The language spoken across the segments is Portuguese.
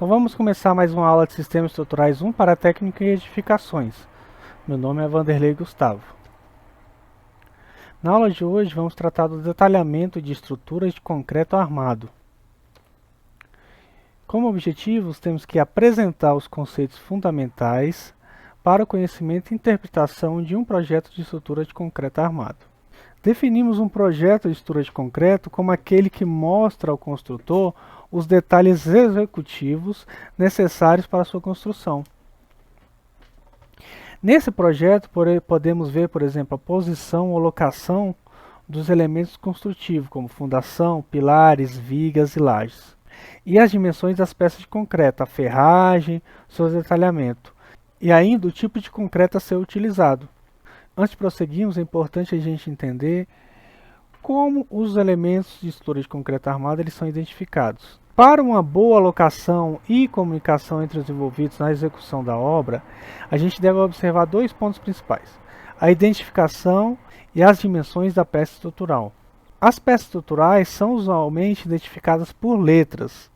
Então vamos começar mais uma aula de Sistemas Estruturais 1 para Técnica em Edificações. Meu nome é Vanderlei Gustavo. Na aula de hoje vamos tratar do detalhamento de estruturas de concreto armado. Como objetivos, temos que apresentar os conceitos fundamentais para o conhecimento e interpretação de um projeto de estrutura de concreto armado. Definimos um projeto de estrutura de concreto como aquele que mostra ao construtor os detalhes executivos necessários para a sua construção. Nesse projeto, podemos ver, por exemplo, a posição ou locação dos elementos construtivos, como fundação, pilares, vigas e lajes. E as dimensões das peças de concreto, a ferragem, seu detalhamento. E ainda o tipo de concreto a ser utilizado. Antes de prosseguirmos, é importante a gente entender como os elementos de estrutura de concreto armado eles são identificados. Para uma boa alocação e comunicação entre os envolvidos na execução da obra, a gente deve observar dois pontos principais: a identificação e as dimensões da peça estrutural. As peças estruturais são usualmente identificadas por letras,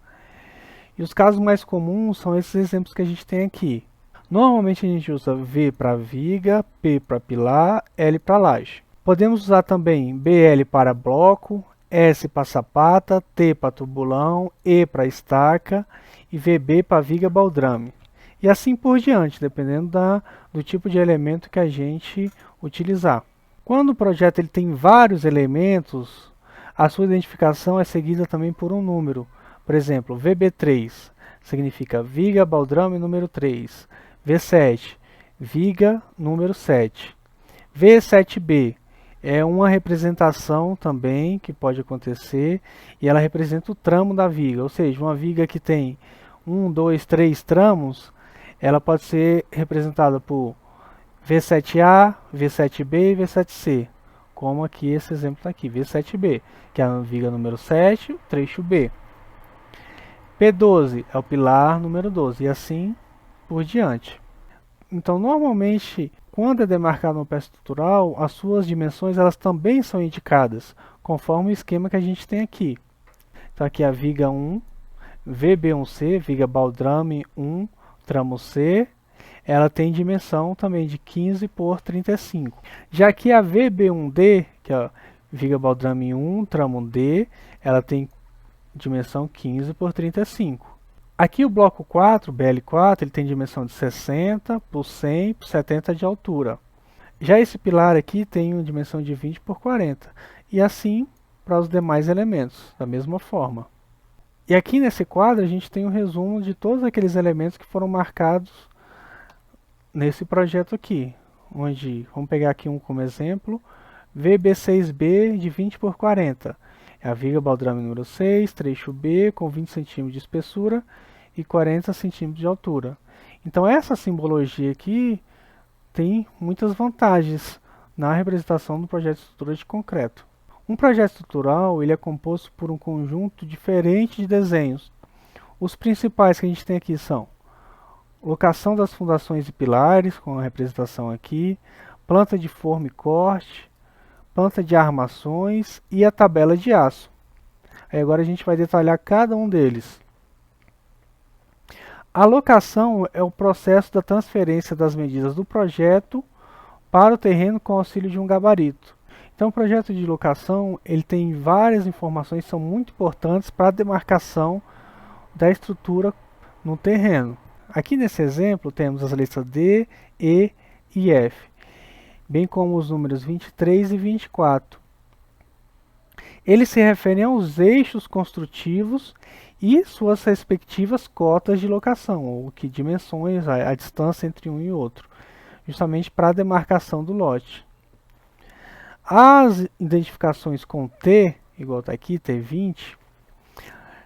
e os casos mais comuns são esses exemplos que a gente tem aqui. Normalmente a gente usa V para viga, P para pilar, L para laje. Podemos usar também BL para bloco, S para sapata, T para tubulão, E para estaca e VB para viga baldrame. E assim por diante, dependendo do tipo de elemento que a gente utilizar. Quando o projeto ele tem vários elementos, a sua identificação é seguida também por um número. Por exemplo, VB3 significa viga baldrame número 3. V7, viga número 7. V7B é uma representação também que pode acontecer e ela representa o tramo da viga, ou seja, uma viga que tem 1, 2, 3 tramos, ela pode ser representada por V7A, V7B e V7C, como aqui esse exemplo está aqui, V7B, que é a viga número 7, o trecho B. P12 é o pilar número 12 e assim por diante. Então, normalmente, quando é demarcado uma peça estrutural, as suas dimensões elas também são indicadas, conforme o esquema que a gente tem aqui. Então, aqui a viga 1, VB1C, viga baldrame 1, tramo C, ela tem dimensão também de 15 por 35. Já que a VB1D, que é a viga baldrame 1, tramo D, ela tem dimensão 15 por 35. Aqui o bloco 4, BL4, ele tem dimensão de 60 por 100 por 70 de altura. Já esse pilar aqui tem uma dimensão de 20 por 40. E assim para os demais elementos, da mesma forma. E aqui nesse quadro a gente tem um resumo de todos aqueles elementos que foram marcados nesse projeto aqui. Onde, vamos pegar aqui um como exemplo, VB6B de 20 por 40. É a viga baldrame número 6, trecho B, com 20 cm de espessura e 40 cm de altura. Então essa simbologia aqui tem muitas vantagens na representação do projeto de estrutura de concreto. Um projeto estrutural ele é composto por um conjunto diferente de desenhos. Os principais que a gente tem aqui são locação das fundações e pilares, com a representação aqui, planta de forma e corte, planta de armações e a tabela de aço. Aí agora a gente vai detalhar cada um deles. A locação é o processo da transferência das medidas do projeto para o terreno com auxílio de um gabarito. Então o projeto de locação ele tem várias informações que são muito importantes para a demarcação da estrutura no terreno. Aqui nesse exemplo temos as letras D, E e F, bem como os números 23 e 24. Eles se referem aos eixos construtivos e suas respectivas cotas de locação, ou que dimensões, a distância entre um e outro, justamente para a demarcação do lote. As identificações com T, igual está aqui, T20,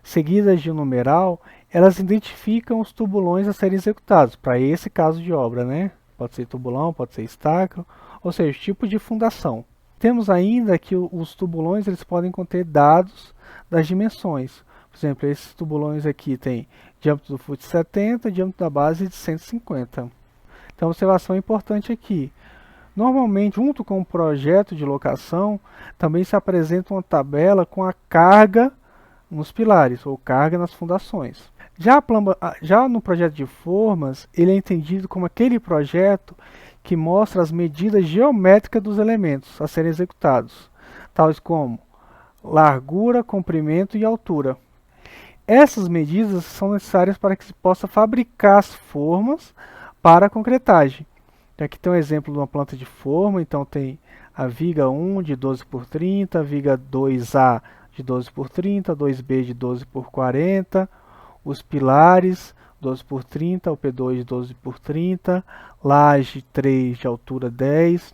seguidas de um numeral, elas identificam os tubulões a serem executados, para esse caso de obra, né? Pode ser tubulão, pode ser estaca, ou seja, tipo de fundação. Temos ainda que os tubulões eles podem conter dados das dimensões. Por exemplo, esses tubulões aqui têm diâmetro do fute 70, diâmetro da base de 150. Então, observação importante aqui. Normalmente, junto com o projeto de locação, também se apresenta uma tabela com a carga nos pilares, ou carga nas fundações. Já no projeto de formas, ele é entendido como aquele projeto que mostra as medidas geométricas dos elementos a serem executados, tais como largura, comprimento e altura. Essas medidas são necessárias para que se possa fabricar as formas para a concretagem. Aqui tem um exemplo de uma planta de forma, então tem a viga 1 de 12 por 30, a viga 2A de 12 por 30, 2B de 12 por 40, os pilares 12 por 30, o P2 de 12 por 30, laje 3 de altura 10.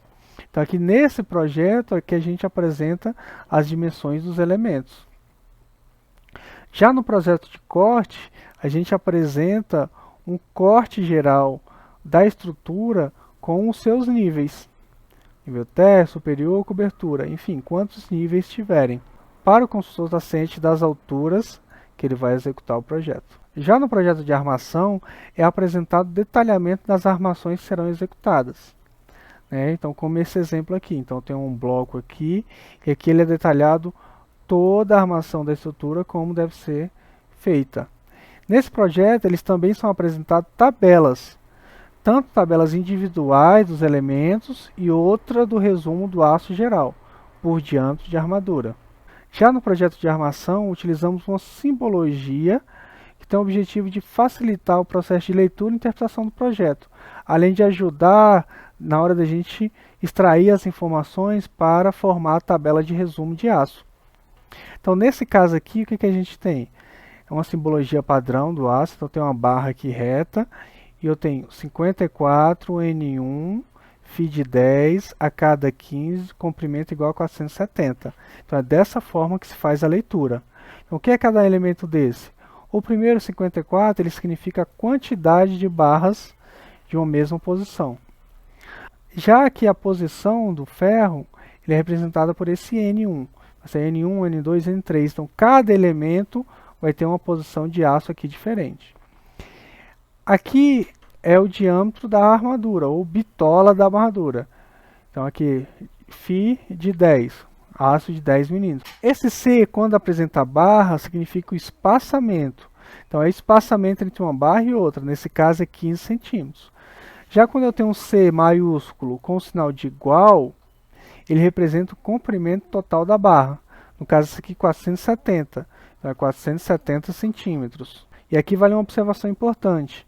Então aqui nesse projeto é que a gente apresenta as dimensões dos elementos. Já no projeto de corte, a gente apresenta um corte geral da estrutura com os seus níveis. Nível terra, superior, cobertura, enfim, quantos níveis tiverem. Para o construtor estar ciente das alturas que ele vai executar o projeto. Já no projeto de armação, é apresentado o detalhamento das armações que serão executadas. Então, como esse exemplo aqui. Então, tem um bloco aqui, e aqui ele é detalhado toda a armação da estrutura como deve ser feita. Nesse projeto, eles também são apresentados tabelas, tanto tabelas individuais dos elementos e outra do resumo do aço geral, por diâmetro de armadura. Já no projeto de armação, utilizamos uma simbologia que tem o objetivo de facilitar o processo de leitura e interpretação do projeto, além de ajudar na hora da gente extrair as informações para formar a tabela de resumo de aço. Então, nesse caso aqui, o que a gente tem? É uma simbologia padrão do aço, então tem uma barra aqui reta, e eu tenho 54 N1 φ de 10 a cada 15, comprimento igual a 470. Então é dessa forma que se faz a leitura. Então, o que é cada elemento desse? O primeiro 54 ele significa a quantidade de barras de uma mesma posição. Já que a posição do ferro ele é representada por esse N1. Vai ser N1, N2, N3. Então cada elemento vai ter uma posição de aço aqui diferente. Aqui é o diâmetro da armadura, ou bitola da armadura. Então aqui, φ de 10, aço de 10 milímetros. Esse C, quando apresenta barra, significa o espaçamento. Então é o espaçamento entre uma barra e outra, nesse caso é 15 centímetros. Já quando eu tenho um C maiúsculo com o sinal de igual, ele representa o comprimento total da barra. No caso, isso aqui 470, então é 470 centímetros. E aqui vale uma observação importante.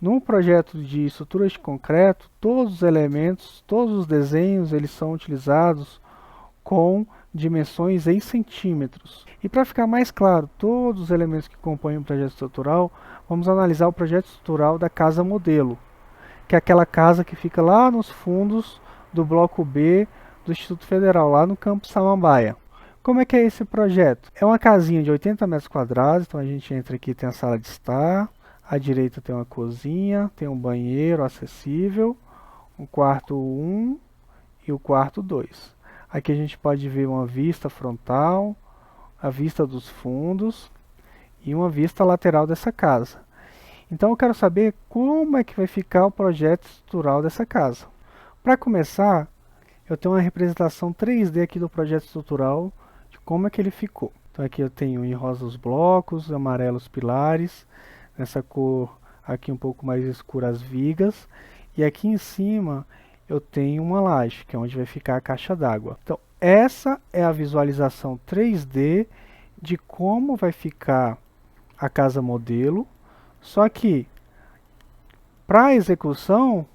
Num projeto de estruturas de concreto, todos os elementos, todos os desenhos, eles são utilizados com dimensões em centímetros. E para ficar mais claro, todos os elementos que compõem o projeto estrutural, vamos analisar o projeto estrutural da casa modelo, que é aquela casa que fica lá nos fundos do bloco B do Instituto Federal, lá no campus Samambaia. Como é que é esse projeto? É uma casinha de 80 metros quadrados, então a gente entra aqui, tem a sala de estar, à direita tem uma cozinha, tem um banheiro acessível, um quarto 1 e o quarto 2. Aqui a gente pode ver uma vista frontal, a vista dos fundos e uma vista lateral dessa casa. Então eu quero saber como é que vai ficar o projeto estrutural dessa casa. Para começar, eu tenho uma representação 3D aqui do projeto estrutural, de como é que ele ficou. Então aqui eu tenho em rosa os blocos, amarelo os pilares, nessa cor aqui um pouco mais escura as vigas, e aqui em cima eu tenho uma laje, que é onde vai ficar a caixa d'água. Então essa é a visualização 3D de como vai ficar a casa modelo, só que para a execução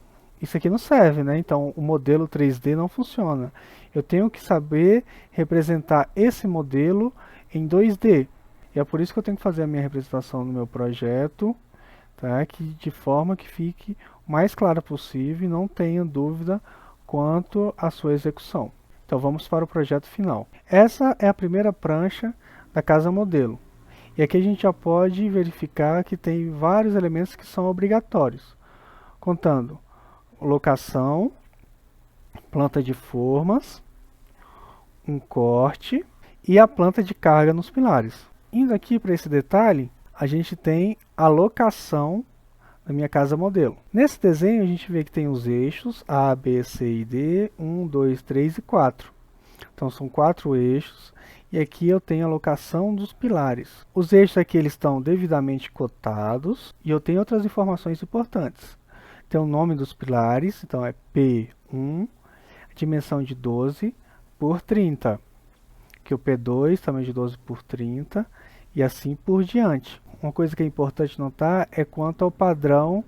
isso aqui não serve, né? Então o modelo 3D não funciona. Eu tenho que saber representar esse modelo em 2D. E é por isso que eu tenho que fazer a minha representação no meu projeto, tá? De forma que fique o mais clara possível e não tenha dúvida quanto à sua execução. Então vamos para o projeto final. Essa é a primeira prancha da casa modelo. E aqui a gente já pode verificar que tem vários elementos que são obrigatórios, contando locação, planta de formas, um corte e a planta de carga nos pilares. Indo aqui para esse detalhe, a gente tem a locação da minha casa modelo. Nesse desenho a gente vê que tem os eixos A, B, C e D, 1, 2, 3 e 4. Então são 4 eixos, e aqui eu tenho a locação dos pilares. Os eixos aqui eles estão devidamente cotados e eu tenho outras informações importantes. Tem o nome dos pilares, então é P1, dimensão de 12 por 30, que o P2 também de 12 por 30 e assim por diante. Uma coisa que é importante notar é quanto ao padrão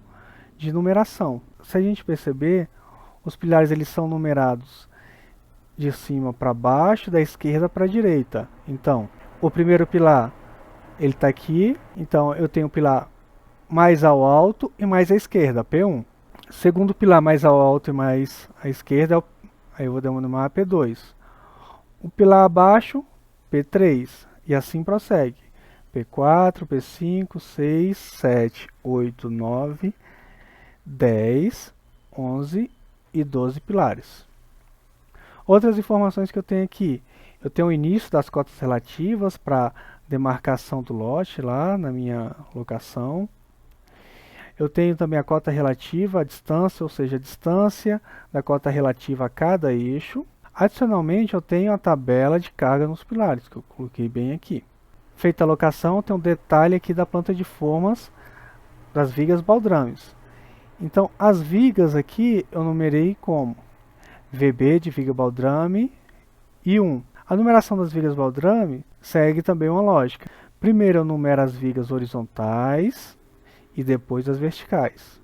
de numeração. Se a gente perceber, os pilares eles são numerados de cima para baixo, da esquerda para a direita. Então, o primeiro pilar ele está aqui, então eu tenho o pilar mais ao alto e mais à esquerda, P1. Segundo pilar mais ao alto e mais à esquerda, aí eu vou denominar P2. O pilar abaixo, P3, e assim prossegue. P4, P5, 6, 7, 8, 9, 10, 11 e 12 pilares. Outras informações que eu tenho aqui, eu tenho o início das cotas relativas para demarcação do lote lá na minha locação. Eu tenho também a cota relativa à distância, ou seja, a distância da cota relativa a cada eixo. Adicionalmente, eu tenho a tabela de carga nos pilares, que eu coloquei bem aqui. Feita a locação, tem um detalhe aqui da planta de formas das vigas baldrames. Então, as vigas aqui eu numerei como VB de viga baldrame e 1. A numeração das vigas baldrame segue também uma lógica. Primeiro eu numero as vigas horizontais e depois as verticais.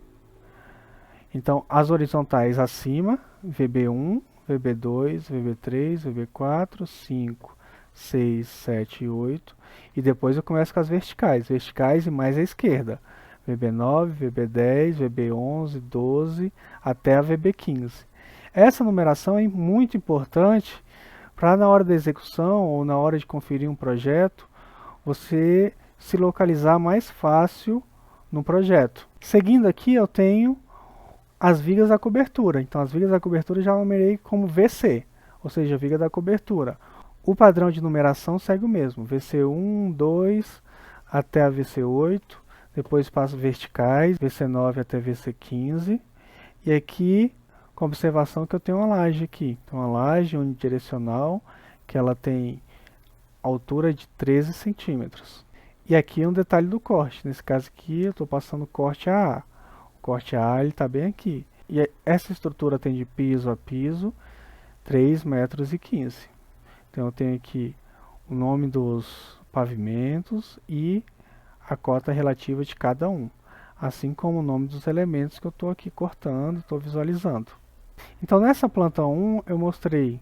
Então, as horizontais acima, VB1, VB2, VB3, VB4, 5, 6, 7 e 8. E depois eu começo com as verticais e mais à esquerda. VB9, VB10, VB11, 12, até a VB15. Essa numeração é muito importante para na hora da execução ou na hora de conferir um projeto, você se localizar mais fácil no projeto. Seguindo aqui eu tenho as vigas da cobertura. Então as vigas da cobertura eu já numerei como VC, ou seja, viga da cobertura. O padrão de numeração segue o mesmo, VC1, 2 até a VC8, depois passo verticais, VC9 até VC15, e aqui com observação que eu tenho uma laje aqui, então uma laje unidirecional que ela tem altura de 13 centímetros. E aqui um detalhe do corte, nesse caso aqui eu estou passando corte AA. O corte AA está bem aqui. E essa estrutura tem de piso a piso 3,15 metros. Então eu tenho aqui o nome dos pavimentos e a cota relativa de cada um, assim como o nome dos elementos que eu estou aqui cortando, estou visualizando. Então nessa planta 1 eu mostrei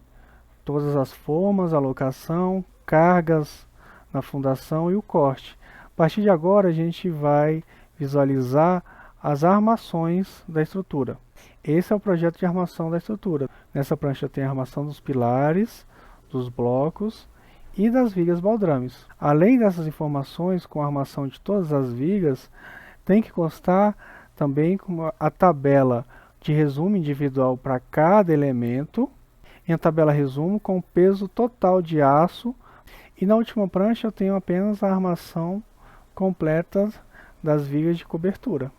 todas as formas, a locação, cargas na fundação e o corte. A partir de agora a gente vai visualizar as armações da estrutura. Esse é o projeto de armação da estrutura. Nessa prancha tem a armação dos pilares, dos blocos e das vigas baldrames. Além dessas informações com a armação de todas as vigas, tem que constar também a tabela de resumo individual para cada elemento, em a tabela resumo com o peso total de aço, e na última prancha eu tenho apenas a armação completa das vigas de cobertura,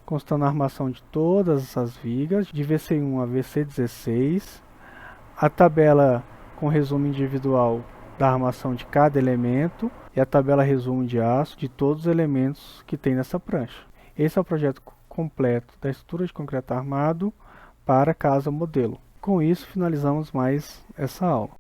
constando a armação de todas essas vigas, de VC1 a VC16, a tabela com resumo individual da armação de cada elemento e a tabela resumo de aço de todos os elementos que tem nessa prancha. Esse é o projeto completo da estrutura de concreto armado para casa modelo. Com isso finalizamos mais essa aula.